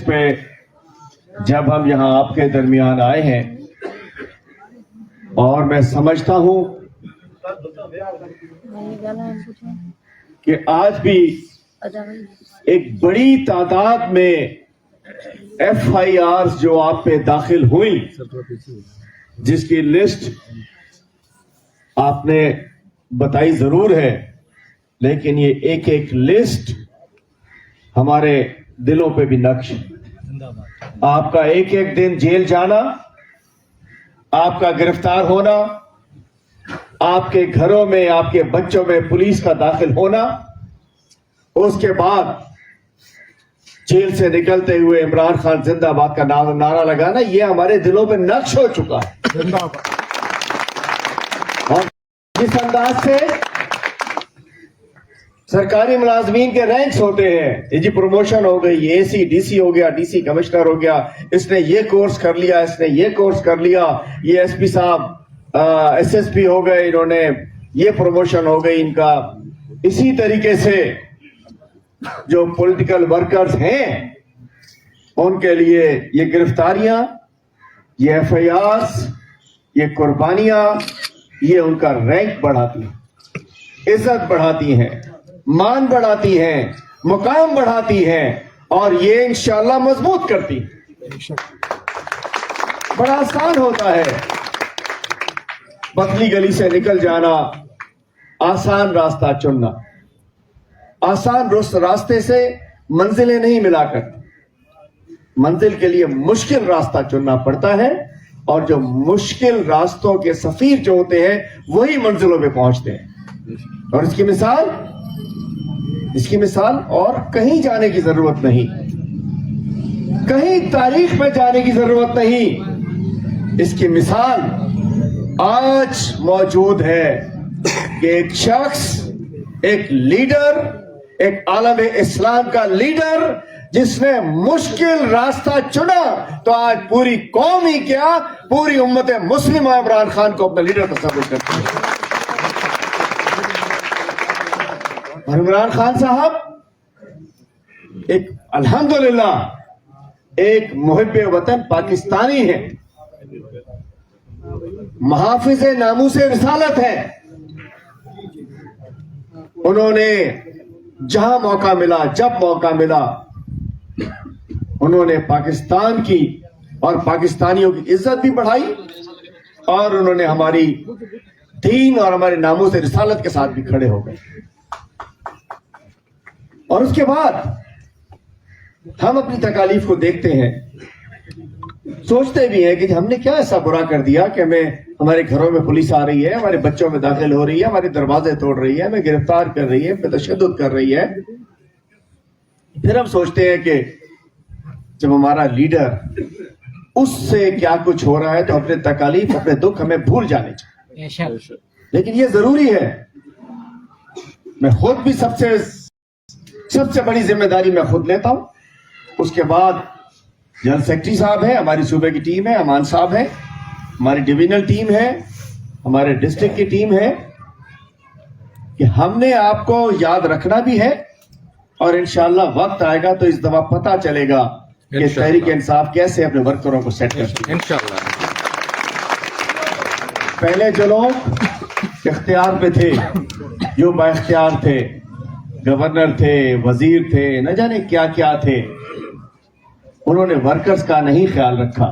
پہ جب ہم یہاں آپ کے درمیان آئے ہیں اور میں سمجھتا ہوں کہ آج بھی ایک بڑی تعداد میں ایف آئی آرز جو آپ پہ داخل ہوئی جس کی لسٹ آپ نے بتائی ضرور ہے، لیکن یہ ایک ایک لسٹ ہمارے دلوں پہ بھی نقش ہے۔ آپ کا ایک ایک دن جیل جانا، آپ کا گرفتار ہونا، آپ کے گھروں میں آپ کے بچوں میں پولیس کا داخل ہونا، اس کے بعد جیل سے نکلتے ہوئے عمران خان زندہ باد کا نعرہ لگانا، یہ ہمارے دلوں پہ نقش ہو چکا ہے۔ اور جس انداز سے سرکاری ملازمین کے رینکس ہوتے ہیں، یہ جی پروموشن ہو گئی، اے سی ڈی سی ہو گیا، ڈی سی کمشنر ہو گیا، اس نے یہ کورس کر لیا، اس نے یہ کورس کر لیا، یہ ایس پی صاحب ایس ایس پی ہو گئے، انہوں نے یہ پروموشن ہو گئی ان کا۔ اسی طریقے سے جو پولیٹیکل ورکرز ہیں ان کے لیے یہ گرفتاریاں، یہ ایف آئی آرز، یہ قربانیاں، یہ ان کا رینک بڑھاتی ہیں، عزت بڑھاتی ہیں، مان بڑھاتی ہیں، مقام بڑھاتی ہیں، اور یہ انشاءاللہ مضبوط کرتی ہیں۔ بڑا آسان ہوتا ہے پتلی گلی سے نکل جانا، آسان راستہ چننا، آسان راستے سے منزلیں نہیں ملا کرتی، منزل کے لیے مشکل راستہ چننا پڑتا ہے، اور جو مشکل راستوں کے سفیر جو ہوتے ہیں وہی منزلوں پہ پہنچتے ہیں۔ اور اس کی مثال اور کہیں جانے کی ضرورت نہیں، کہیں تاریخ میں جانے کی ضرورت نہیں، اس کی مثال آج موجود ہے کہ ایک شخص، ایک لیڈر، ایک عالم اسلام کا لیڈر جس نے مشکل راستہ چنا، تو آج پوری قوم ہی کیا، پوری امت مسلمہ عمران خان کو اپنا لیڈر تصور کرتی ہے۔ اور عمران خان صاحب ایک الحمدللہ ایک محب وطن پاکستانی ہے، محافظ ناموس رسالت ہے۔ انہوں نے جہاں موقع ملا، جب موقع ملا، انہوں نے پاکستان کی اور پاکستانیوں کی عزت بھی بڑھائی، اور انہوں نے ہماری دین اور ہمارے ناموس رسالت کے ساتھ بھی کھڑے ہو گئے۔ اور اس کے بعد ہم اپنی تکالیف کو دیکھتے ہیں، سوچتے بھی ہیں کہ ہم نے کیا ایسا برا کر دیا کہ ہمارے گھروں میں پولیس آ رہی ہے، ہمارے بچوں میں داخل ہو رہی ہے، ہمارے دروازے توڑ رہی ہے، ہمیں گرفتار کر رہی ہے، ہمیں تشدد کر رہی ہے۔ پھر ہم سوچتے ہیں کہ جب ہمارا لیڈر اس سے کیا کچھ ہو رہا ہے تو اپنے تکالیف، اپنے دکھ ہمیں بھول جانے چاہیے۔ لیکن یہ ضروری ہے، میں خود بھی سب سے بڑی ذمہ داری میں خود لیتا ہوں، اس کے بعد جنرل سیکرٹری صاحب ہیں، ہماری صوبے کی ٹیم ہے، امان صاحب ہیں، ہماری ڈویژنل ٹیم ہے، ہمارے ڈسٹرکٹ کی ٹیم ہے، کہ ہم نے آپ کو یاد رکھنا بھی ہے، اور انشاءاللہ وقت آئے گا تو اس دفعہ پتہ چلے گا کہ تحریک انصاف کیسے اپنے ورکروں کو سیٹ کرتی ہے۔ پہلے جو لوگ اختیار پہ تھے، جو با اختیار تھے، گورنر تھے، وزیر تھے، نہ جانے کیا کیا تھے، انہوں نے ورکرز کا نہیں خیال رکھا،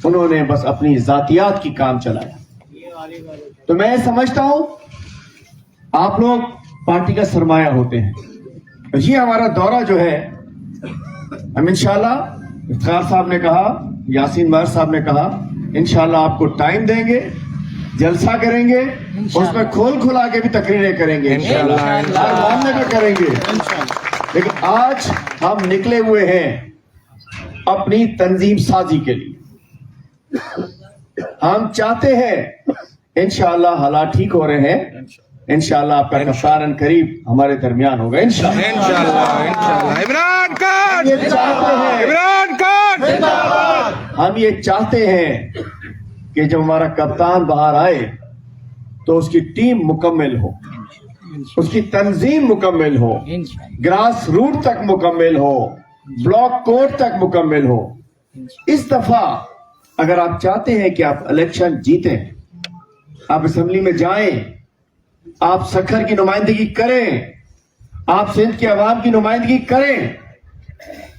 انہوں نے بس اپنی ذاتیات کی کام چلایا۔ تو میں سمجھتا ہوں آپ لوگ پارٹی کا سرمایہ ہوتے ہیں، یہ ہمارا دورہ جو ہے، ہم انشاءاللہ افتخار صاحب نے کہا، یاسین مہر صاحب نے کہا، انشاءاللہ آپ کو ٹائم دیں گے، جلسہ کریں گے، اس میں کھلا کے بھی تقریریں کریں گے انشاءاللہ، ہر معاملے میں کریں گے۔ لیکن آج ہم نکلے ہوئے ہیں اپنی تنظیم سازی کے لیے، ہم چاہتے ہیں انشاءاللہ حالات ٹھیک ہو رہے ہیں، انشاءاللہ آپ کا کفارن قریب ہمارے درمیان ہوگا انشاءاللہ۔ عمران خان ہم یہ چاہتے ہیں کہ جب ہمارا کپتان باہر آئے تو اس کی ٹیم مکمل ہو، اس کی تنظیم مکمل ہو، گراس روٹ تک مکمل ہو، ब्लॉक कोर्ट तक मुकम्मल हो। इस दफा अगर आप चाहते हैं कि आप इलेक्शन जीतें, आप असेंबली में जाएं, आप सखर की नुमाइंदगी करें, आप सिंध के अवाम की नुमाइंदगी करें,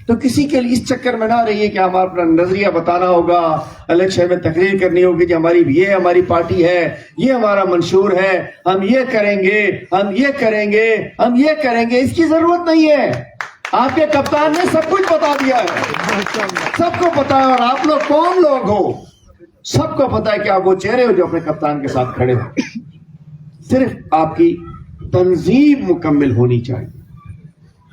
तो किसी के लिए इस चक्कर में ना रहिए कि हमारा अपना नजरिया बताना होगा, इलेक्शन में तकरीर करनी होगी कि हमारी पार्टी है, ये हमारा मंशूर है, हम ये करेंगे, हम ये करेंगे, हम ये करेंगे। इसकी जरूरत नहीं है। आपके कप्तान ने सब कुछ बता दिया है, सबको पता है। और आप लोग कौन लोग हो, सबको पता है कि आप वो चेहरे हो जो अपने कप्तान के साथ खड़े हो। सिर्फ आपकी तंजीम मुकम्मल होनी चाहिए।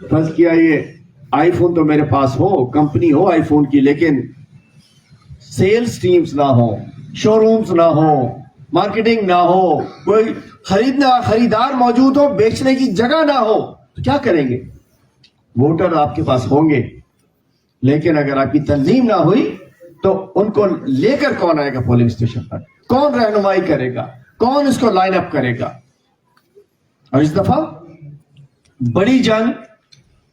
फर्ज किया ये आईफोन तो मेरे पास हो, कंपनी हो आईफोन की, लेकिन सेल्स टीम्स ना हो, शोरूम्स ना हो, मार्केटिंग ना हो, कोई खरीदार मौजूद हो, बेचने की जगह ना हो, तो क्या करेंगे? वोटर आपके पास होंगे, लेकिन अगर आपकी तंजीम ना हुई तो उनको लेकर कौन आएगा पोलिंग स्टेशन पर? कौन रहनुमाई करेगा? कौन इसको लाइन अप करेगा? और इस दफा बड़ी जंग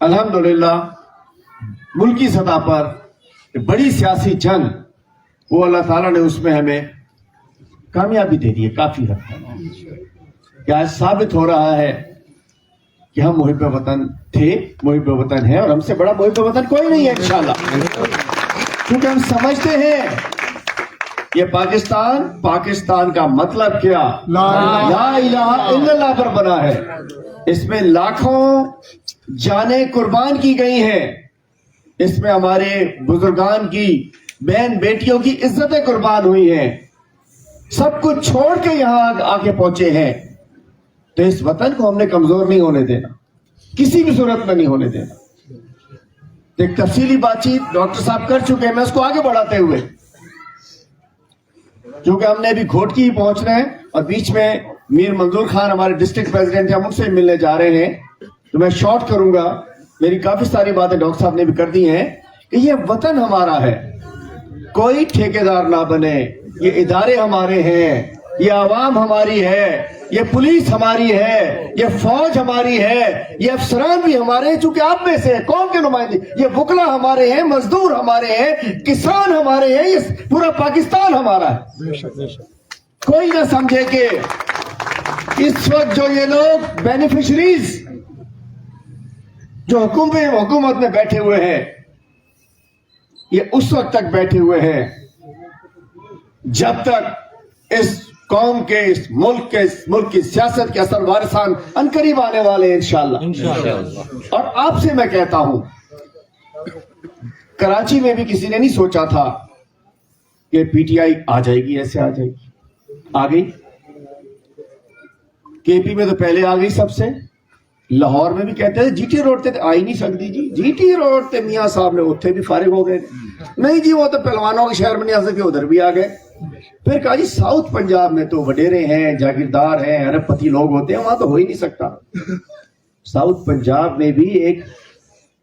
अल्हम्दुलिल्लाह मुल्की सतह पर बड़ी सियासी जंग, वो अल्लाह ताला ने उसमें हमें कामयाबी दे दी है काफी हद तक। आज साबित हो रहा है कि हम मुहिब वतन थे, मुहिब वतन है, और हमसे बड़ा मुहिब वतन कोई नहीं है इंशाल्लाह। क्योंकि हम समझते हैं ये पाकिस्तान का मतलब क्या? ला इलाहा इल्लल्लाह पर बना है। इसमें लाखों जानें कुर्बान की गई हैं, इसमें हमारे बुजुर्गान की, बहन बेटियों की इज्जतें कुर्बान हुई हैं, सब कुछ छोड़ के यहां आके पहुंचे हैं। तो इस वतन को हमने कमजोर नहीं होने देना, किसी भी सूरत में नहीं होने देना। एक तफसीली बातचीत डॉक्टर साहब कर चुके हैं, मैं उसको आगे बढ़ाते हुए, क्योंकि हमने अभी घोटकी ही पहुंचना है और बीच में मीर मंजूर खान हमारे डिस्ट्रिक्ट प्रेसिडेंट हैं, हम उनसे मिलने जा रहे हैं, तो मैं शॉर्ट करूंगा। मेरी काफी सारी बातें डॉक्टर साहब ने भी कर दी हैं कि ये वतन हमारा है, कोई ठेकेदार ना बने, ये इदारे हमारे हैं, ये आवाम हमारी है, ये पुलिस हमारी है, ये फौज हमारी है, ये अफसरान भी हमारे हैं, चूंकि आप में से है, कौम के नुमाइंदे, ये वकला हमारे हैं, मजदूर हमारे हैं, किसान हमारे हैं, ये पूरा पाकिस्तान हमारा है। कोई ना समझे कि इस वक्त जो ये लोग बेनिफिशरीज जो हुकूमत में बैठे हुए हैं, ये उस वक्त तक बैठे हुए हैं जब तक इस कौम के, इस मुल्क की सियासत के असल वारिसान अनकरीब आने वाले हैं इंशाअल्लाह। और आपसे मैं कहता हूं, कराची में भी किसी ने नहीं सोचा था कि पीटीआई आ जाएगी, ऐसे आ जाएगी, आ गई। केपी में तो पहले आ गई सबसे, लाहौर में भी कहते थे जीटी रोड ते आ ही नहीं सकती जी, जीटी रोड ते मियां साहब ने उत्थे भी फारिग हो गए, नहीं जी वो तो पहलवानों के शहर में नहीं आ सके, उधर भी आ गए। फिर कहा जी साउथ पंजाब में तो वडेरे हैं, जागीरदार हैं, अरबपति लोग होते हैं, वहां तो हो ही नहीं सकता। साउथ पंजाब में भी एक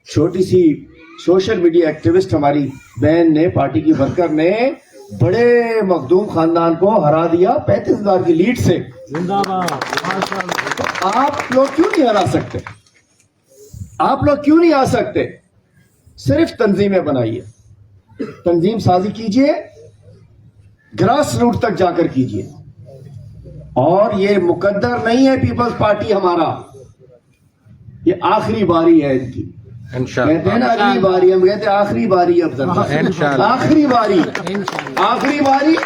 छोटी सी सोशल मीडिया एक्टिविस्ट हमारी बहन ने, पार्टी की वर्कर ने, बड़े मखदूम खानदान को हरा दिया 35,000 की लीड से। तो आप लोग क्यों नहीं हरा सकते? आप लोग क्यों नहीं आ सकते? सिर्फ तंजीमें बनाइए, तंजीम साजी कीजिए, ग्रास रूट तक जाकर कीजिए। और ये मुकद्दर नहीं है पीपल्स पार्टी हमारा, ये आखिरी बारी है इनकी। कहते हैं ना अगली बारी, हम कहते हैं आखिरी बारी। अब आखिरी बारी, आखिरी बारी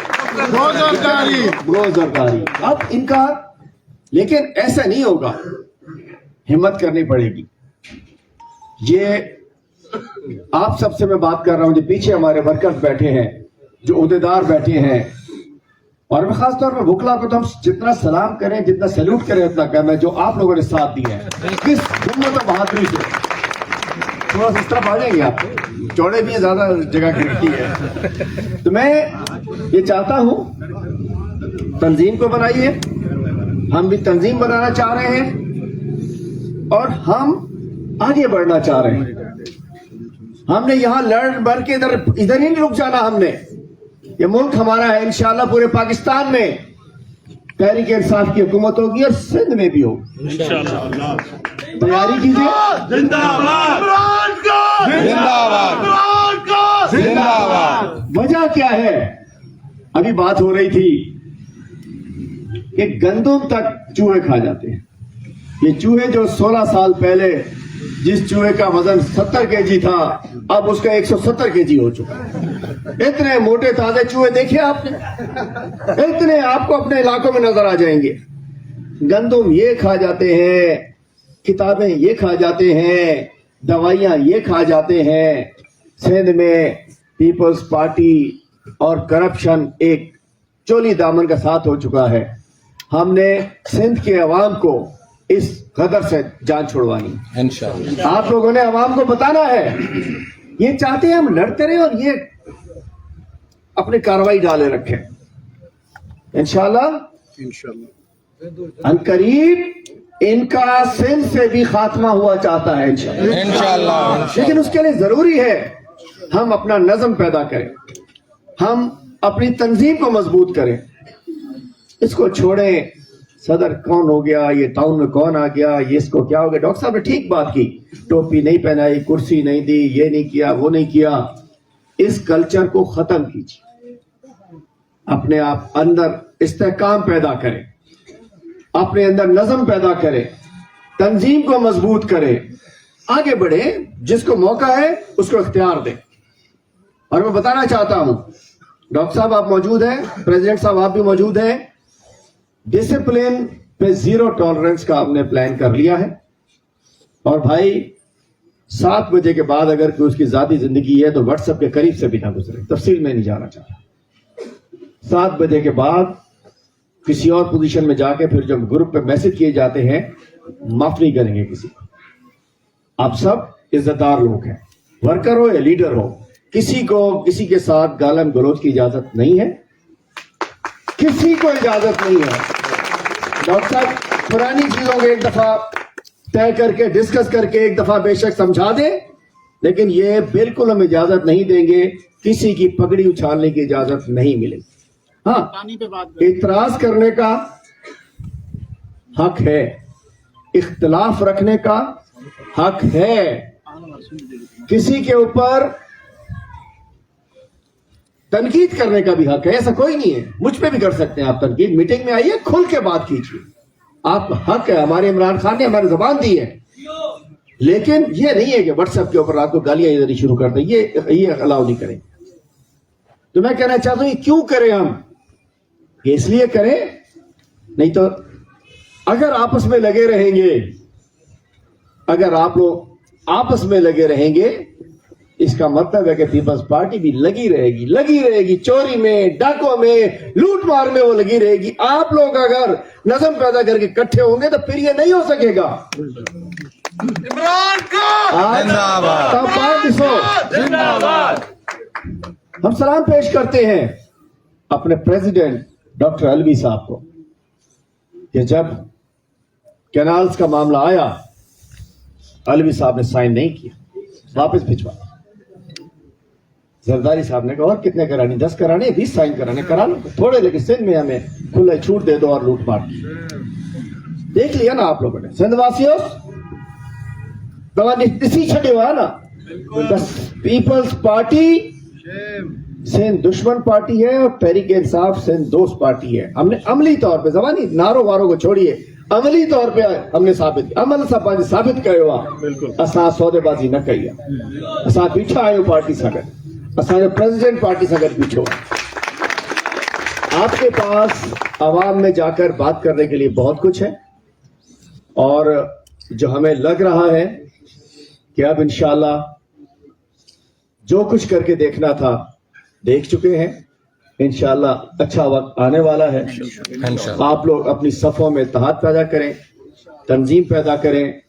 सरकारी अब इनका। लेकिन ऐसा नहीं होगा, हिम्मत करनी पड़ेगी। ये आप सबसे मैं बात कर रहा हूं, जो पीछे हमारे वर्कर्स बैठे हैं, जो ओहदेदार बैठे हैं, और मैं खास तौर पर बुकला को तो हम जितना सलाम करें, जितना सैल्यूट करें उतना कम है, जो आप लोगों ने साथ दिया है किस हिम्मत और बहादुरी से। थोड़ा सा इस तरफ आ जाएंगे, आप चौड़े भी ज्यादा जगह गिरती है। तो मैं ये चाहता हूं, तंजीम को बनाइए, हम भी तंजीम बनाना चाह रहे हैं और हम आगे बढ़ना चाह रहे हैं। हमने यहां लड़ बढ़ के इधर ही नहीं रुक जाना। हमने, ये मुल्क हमारा है इंशाअल्लाह, पूरे पाकिस्तान में तहरीक इंसाफ की हुकूमत होगी और सिंध में भी होगी। तैयारी कीजिए। जिंदाबाद जिंदाबाद। वजह क्या है? अभी बात हो रही थी कि गंदम तक चूहे खा जाते हैं। ये चूहे जो 16 साल पहले जिस चूहे का वजन 70 केजी था, अब उसका 170 केजी हो चुका है। इतने मोटे ताजे चूहे देखे आपने? इतने आपको अपने इलाकों में नजर आ जाएंगे। गंदम ये खा जाते हैं, किताबें ये खा जाते हैं, दवाइयां ये खा जाते हैं। सिंध में पीपल्स पार्टी और करप्शन एक चोली दामन का साथ हो चुका है। हमने सिंध के अवाम को इस गदर से जान छुड़वानी। इंशाअल्लाह आप लोगों ने अवाम को बताना है। ये चाहते हैं हम लड़ते रहे और ये अपनी कार्रवाई डाले रखें। इंशाअल्लाह अनकरीब इनका सिंध से भी खात्मा हुआ चाहता है इंशाअल्लाह। लेकिन उसके लिए जरूरी है हम अपना नज़म पैदा करें, हम अपनी तंजीम को मजबूत करें। इसको छोड़ें, सदर कौन हो गया, ये टाउन में कौन आ गया, ये इसको क्या हो गया। डॉक्टर साहब ने ठीक बात की, टोपी नहीं पहनाई, कुर्सी नहीं दी, ये नहीं किया, वो नहीं किया। इस कल्चर को खत्म कीजिए। अपने आप अंदर इस्तेहकाम पैदा करें, अपने अंदर नज़म पैदा करें, तंजीम को मजबूत करें, आगे बढ़े। जिसको मौका है उसको इख्तियार दें। और मैं बताना चाहता हूं, डॉक्टर साहब आप मौजूद हैं, प्रेसिडेंट साहब आप भी मौजूद हैं। डिसिप्लिन पे 0 टॉलरेंस का हमने प्लान कर लिया है। और भाई 7 बजे के बाद अगर कोई उसकी ज़ाती जिंदगी है तो व्हाट्सएप के करीब से भी ना गुजरे। तफसील में नहीं जाना चाहता। 7 बजे के बाद किसी और पोजीशन में जाके फिर जब ग्रुप पे मैसेज किए जाते हैं, माफ नहीं करेंगे किसी को। आप सब इज्जतदार लोग हैं, वर्कर हो या लीडर हो, किसी को किसी के साथ गालम गलोच की इजाजत नहीं है, किसी को इजाजत नहीं है। डॉक्टर साहब पुरानी चीजों को एक दफा तय करके डिस्कस करके एक दफा बेशक समझा दे, लेकिन ये बिल्कुल हम इजाजत नहीं देंगे, किसी की पगड़ी उछालने की इजाजत नहीं मिलेगी। हाँ, इतराज करने का हक है, इख्तिलाफ रखने का हक है, किसी के ऊपर तनकीद करने का भी हक है। ऐसा कोई नहीं है, मुझ पे भी कर सकते हैं आप तनकीद। मीटिंग में आइए, खुल के बात कीजिए, आप हक है। हमारे इमरान खान ने हमारी जबान दी है, लेकिन ये नहीं है कि व्हाट्सएप के ऊपर रात को गालियां इधर ही शुरू कर दें। ये अलाउ नहीं करेंगे। तो मैं कहना चाहता हूं, ये क्यों करें हम? ये इसलिए करें, नहीं तो अगर आपस में लगे रहेंगे, अगर आप लोग आपस में लगे रहेंगे, इसका मतलब है कि पीपल्स पार्टी भी लगी रहेगी चोरी में, डाकों में, लूट मार में वो लगी रहेगी। आप लोग अगर नज़म पैदा करके इकट्ठे होंगे तो फिर ये नहीं हो सकेगा। इमरान खान जिंदाबाद। हम सलाम पेश करते हैं अपने प्रेसिडेंट डॉक्टर अलवी साहब को कि जब कैनाल्स का मामला आया, अलवी साहब ने साइन नहीं किया, वापस भिजवा। जरदारी साहब ने कहा और कितने कराने, 10 कराने, 20 साइन कराने, करा लो थोड़े, लेकिन सिंध में हमें खुले छूट दे दो और लूट मार की। देख लिया ना आप लोगों ने, सिंध वासियों इसी छठे हुआ ना। पीपल्स पार्टी सिंध दुश्मन पार्टी है और तहरीक इंसाफ सिंध दोस्त पार्टी है। हमने अमली तौर पे, जबानी नारों वारों को छोड़िए, अमली तौर पे हमने साबित, अमल साबित कयो आहे। असां सौदेबाजी न कई आहे, असां बीठा आहियूं पार्टी सां गॾु, असांजो प्रेसिडेंट पार्टी से अगर बीठो है। आपके पास आवाम में जाकर बात करने के लिए बहुत कुछ है, और जो हमें लग रहा है कि अब इंशाल्लाह जो कुछ करके देखना था देख चुके हैं। इंशाल्लाह अच्छा वक्त आने वाला है। आप लोग अपनी सफ़ों में इत्तेहाद पैदा करें, तंजीम पैदा करें,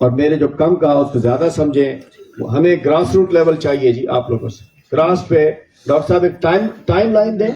और मेरे जो कम कहा उसको ज्यादा समझें। हमें ग्रास रूट लेवल चाहिए जी आप लोगों से। ग्रास पे डॉक्टर साहब एक टाइम लाइन दें।